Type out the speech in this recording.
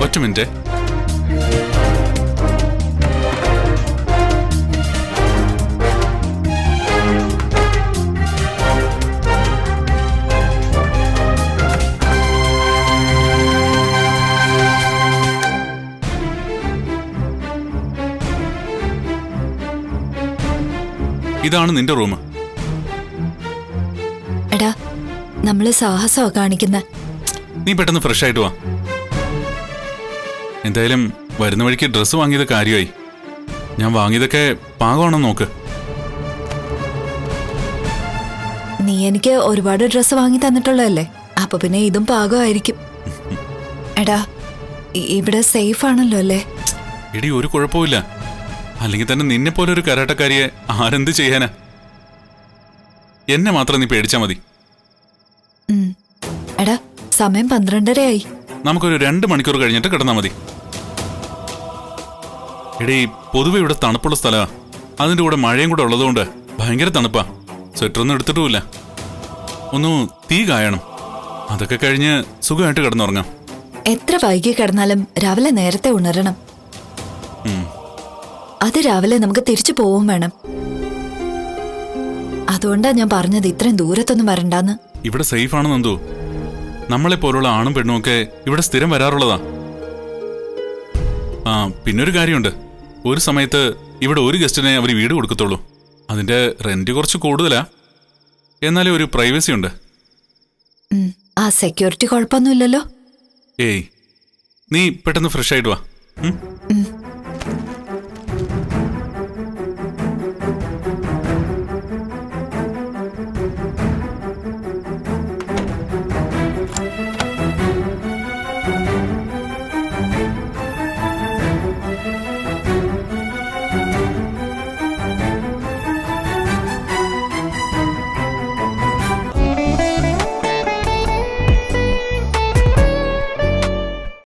ഒറ്റ മിനിറ്റ്. ഇതാണ് നിന്റെ റൂം. എടാ, നമ്മള് സാഹസമാ കാണിക്കുന്ന. നീ പെട്ടെന്ന് ഫ്രഷ് ആയിട്ട് വാ. എന്തായാലും വരുന്ന വഴിക്ക് ഡ്രസ്സ് വാങ്ങിയത് കാര്യമായി. ഞാൻ വാങ്ങിയതൊക്കെ പാകമാണോ നോക്ക്. നീ എനിക്ക് ഒരുപാട് ഡ്രസ്സ് വാങ്ങി തന്നിട്ടുള്ളതല്ലേ, അപ്പൊ പിന്നെ ഇതും പാകമായിരിക്കും. എടാ, ഇവിടെ സേഫ് ആണല്ലോ അല്ലേ? എടി, ഒരു കുഴപ്പമില്ല. അല്ലെങ്കിൽ തന്നെ നിന്നെ പോലെ ഒരു കരാട്ടക്കാരിയെ ആരെന്ത് ചെയ്യാനാ? എന്നെ മാത്രം നീ പേടിച്ചാ മതി. എടാ, സമയം 12:30 നമുക്കൊരു 2 മണിക്കൂർ കഴിഞ്ഞിട്ട് കിടന്നാ മതി. എടീ, പൊതുവെ ഇവിടെ തണുപ്പുള്ള സ്ഥലമാ. അതിന്റെ കൂടെ മഴയും കൂടെ ഉള്ളതുകൊണ്ട് ഭയങ്കര തണുപ്പാ. സ്വെറ്ററൊന്നും എടുത്തിട്ടുമില്ല. ഒന്ന് തീ കായണം. അതൊക്കെ കഴിഞ്ഞ് സുഖമായിട്ട് കിടന്നുറങ്ങാം. എത്ര വൈകി കിടന്നാലും രാവിലെ നേരത്തെ ഉണരണം. അത് രാവിലെ നമുക്ക് തിരിച്ചു പോവും വേണം. അതുകൊണ്ടാ ഞാൻ പറഞ്ഞത് ഇത്രയും ദൂരത്തൊന്നും വരണ്ടാന്ന്. ഇവിടെ സേഫ് ആണെന്ന് എന്തോ. നമ്മളെ പോലുള്ള ആണും പെണ്ണും ഒക്കെ ഇവിടെ സ്ഥിരം വരാറുള്ളതാ. ആ, പിന്നൊരു കാര്യമുണ്ട്. ഒരു സമയത്ത് ഇവിടെ ഒരു ഗസ്റ്റിനെ അവർ വീട് കൊടുക്കത്തുള്ളൂ. അതിന്റെ റെന്റ് കുറച്ച് കൂടുതലാ, എന്നാലും ഒരു പ്രൈവസി ഉണ്ട്. ആ സെക്യൂരിറ്റി കുഴപ്പമൊന്നുമില്ലല്ലോ. ഏയ്, നീ പെട്ടെന്ന് ഫ്രഷ് ആയിട്ട് വാ.